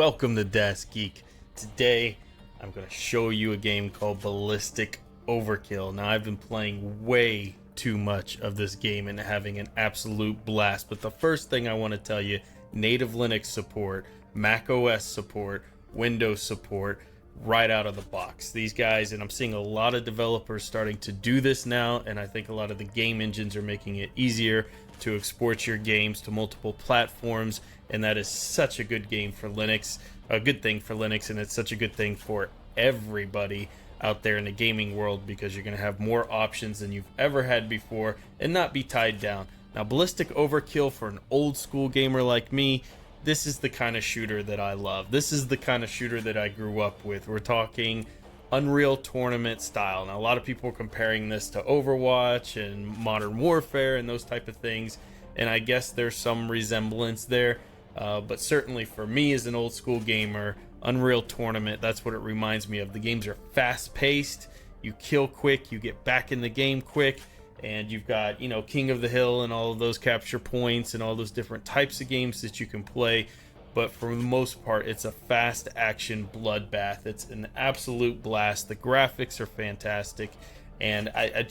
Welcome to DASGeek. Today I'm going to show you a game called Ballistic Overkill. Now I've been playing way too much of this game and having an absolute blast, but the first thing I want to tell you, native Linux support, Mac OS support, Windows support, right out of the box. These guys, and I'm seeing a lot of developers starting to do this now, and I think a lot of the game engines are making it easier to export your games to multiple platforms, and that is such a good game for Linux, a good thing for Linux, and it's such a good thing for everybody out there in the gaming world because you're going to have more options than you've ever had before and not be tied down. Now, Ballistic Overkill, for an old school gamer like me, this is the kind of shooter that I love. This is the kind of shooter that I grew up with. We're talking Unreal Tournament style. Now, a lot of people are comparing this to Overwatch and Modern Warfare and those type of things, and I guess there's some resemblance there, but certainly for me as an old school gamer, Unreal Tournament, that's what it reminds me of. The games are fast paced, you kill quick, you get back in the game quick, and you've got, you know, King of the Hill and all of those capture points and all those different types of games that you can play. But for the most part, it's a fast action bloodbath. It's an absolute blast. The graphics are fantastic, and I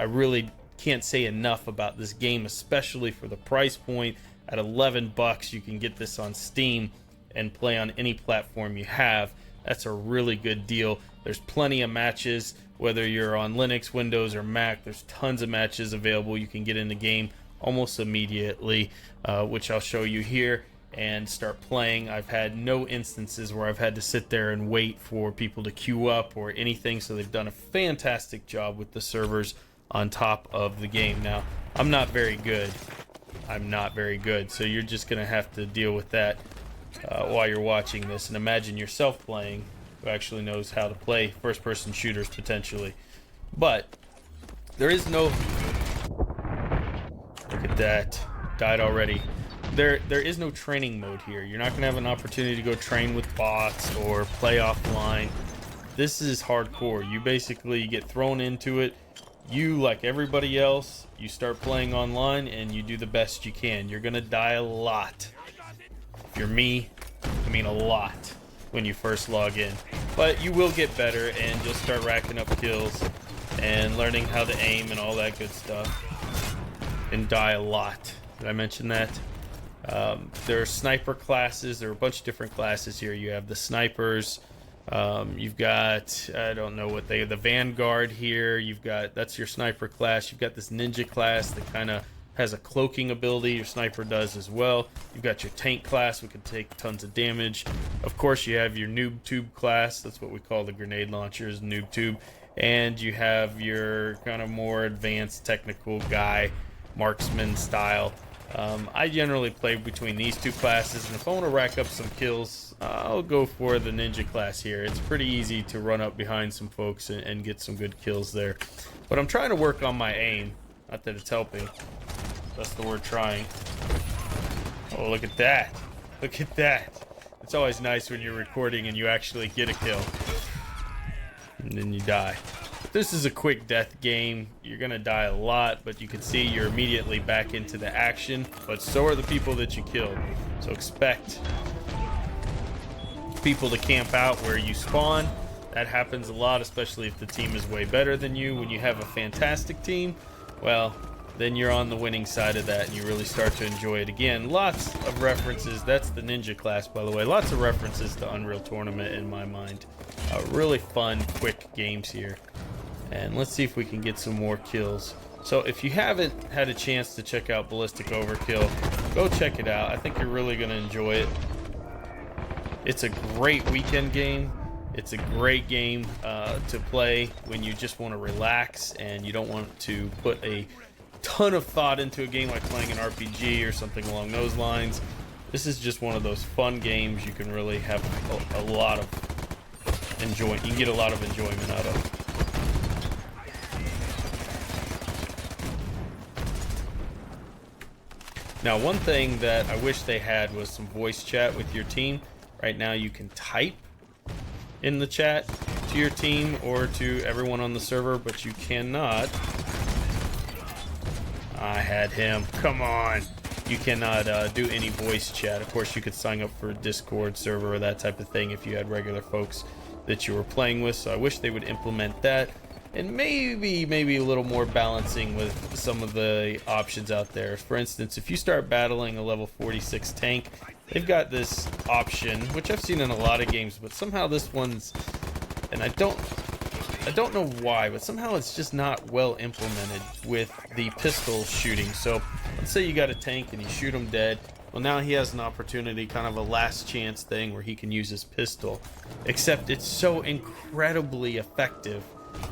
really can't say enough about this game, especially for the price point. At $11, you can get this on Steam and play on any platform you have. That's a really good deal. There's plenty of matches, whether you're on Linux, Windows, or Mac. There's tons of matches available. You can get in the game almost immediately, which I'll show you here, and start playing. I've had no instances where I've had to sit there and wait for people to queue up or anything, so they've done a fantastic job with the servers on top of the game. Now, I'm not very good, so you're just gonna have to deal with that while you're watching this, and imagine yourself playing, who actually knows how to play first-person shooters potentially. But there is no, look at that, died already. There is no training mode here. You're not gonna have an opportunity to go train with bots or play offline. This is hardcore. You basically get thrown into it. You, like everybody else, you start playing online and you do the best you can. You're gonna die a lot. If you're me, I mean a lot, when you first log in. But you will get better and just start racking up kills and learning how to aim and all that good stuff. And die a lot. Did I mention that? There are sniper classes. There are a bunch of different classes here. You have the snipers. You've got, I don't know what the Vanguard here. You've got, that's your sniper class. You've got this ninja class that kind of has a cloaking ability. Your sniper does as well. You've got your tank class, which can take tons of damage. Of course, you have your noob tube class. That's what we call the grenade launchers, noob tube. And you have your kind of more advanced technical guy, marksman style. I generally play between these two classes, and if I want to rack up some kills, I'll go for the ninja class here. It's pretty easy to run up behind some folks and get some good kills there. But I'm trying to work on my aim. Not that it's helping. That's the word trying. Oh, look at that. Look at that. It's always nice when you're recording and you actually get a kill. And then you die. This is a quick death game. You're gonna die a lot, but you can see you're immediately back into the action, but so are the people that you killed. So expect people to camp out where you spawn. That happens a lot, especially if the team is way better than you. When you have a fantastic team, well, then you're on the winning side of that and you really start to enjoy it. Again, lots of references. That's the ninja class, by the way. Lots of references to Unreal Tournament in my mind. Really fun, quick games here. And let's see if we can get some more kills. So if you haven't had a chance to check out Ballistic Overkill, go check it out. I think you're really going to enjoy it. It's a great weekend game. It's a great game to play when you just want to relax and you don't want to put a ton of thought into a game like playing an RPG or something along those lines. This is just one of those fun games you can really have a lot of enjoyment. You can get a lot of enjoyment out of. Now, one thing that I wish they had was some voice chat with your team. Right now you can type in the chat to your team or to everyone on the server, but you cannot. I had him. Come on. you cannot do any voice chat. Of course, you could sign up for a Discord server or that type of thing if you had regular folks that you were playing with. So I wish they would implement that, and maybe a little more balancing with some of the options out there. For instance, if you start battling a level 46 tank, they've got this option, which I've seen in a lot of games, but somehow this one's, and I don't know why, but somehow it's just not well implemented with the pistol shooting. So let's say you got a tank and you shoot him dead. Well, now he has an opportunity, kind of a last chance thing where he can use his pistol. Except it's so incredibly effective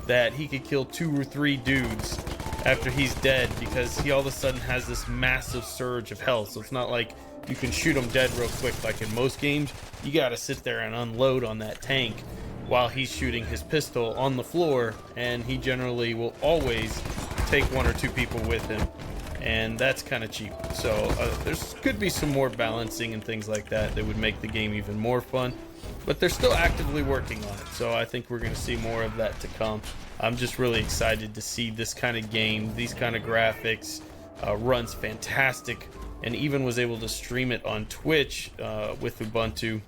that he could kill 2 or 3 dudes after he's dead, because he all of a sudden has this massive surge of health. So it's not like you can shoot him dead real quick like in most games. You gotta sit there and unload on that tank while he's shooting his pistol on the floor, and he generally will always take 1 or 2 people with him, and that's kind of cheap. So there's could be some more balancing and things like that that would make the game even more fun, but they're still actively working on it, so I think we're going to see more of that to come. I'm just really excited to see this kind of game, these kind of graphics. Runs fantastic, and even was able to stream it on Twitch with Ubuntu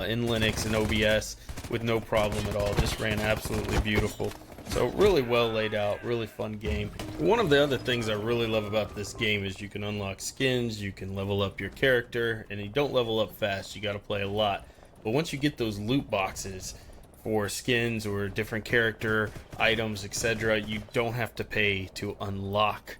in Linux and OBS with no problem at all. Just ran absolutely beautiful. So really well laid out, really fun game. One of the other things I really love about this game is you can unlock skins, you can level up your character, and you don't level up fast, you got to play a lot. But once you get those loot boxes for skins or different character items, etc., you don't have to pay to unlock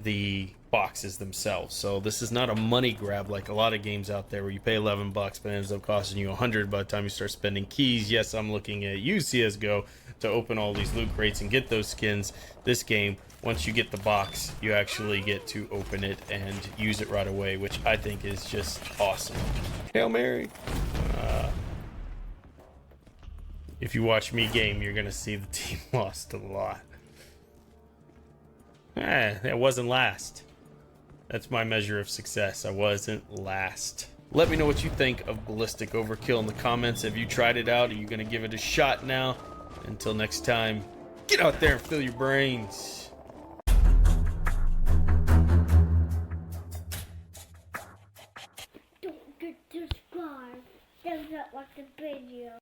the boxes themselves. So this is not a money grab like a lot of games out there where you pay 11 bucks but it ends up costing you 100 by the time you start spending keys. Yes, I'm looking at you, CSGO, to open all these loot crates and get those skins. This game, once you get the box, you actually get to open it and use it right away, which I think is just awesome. Hail Mary. If you watch me game, you're gonna see the team lost a lot. It wasn't last. That's my measure of success. I wasn't last. Let me know what you think of Ballistic Overkill in the comments. Have you tried it out? Are you going to give it a shot now? Until next time, get out there and fill your brains. Don't get subscribed. Don't like the video.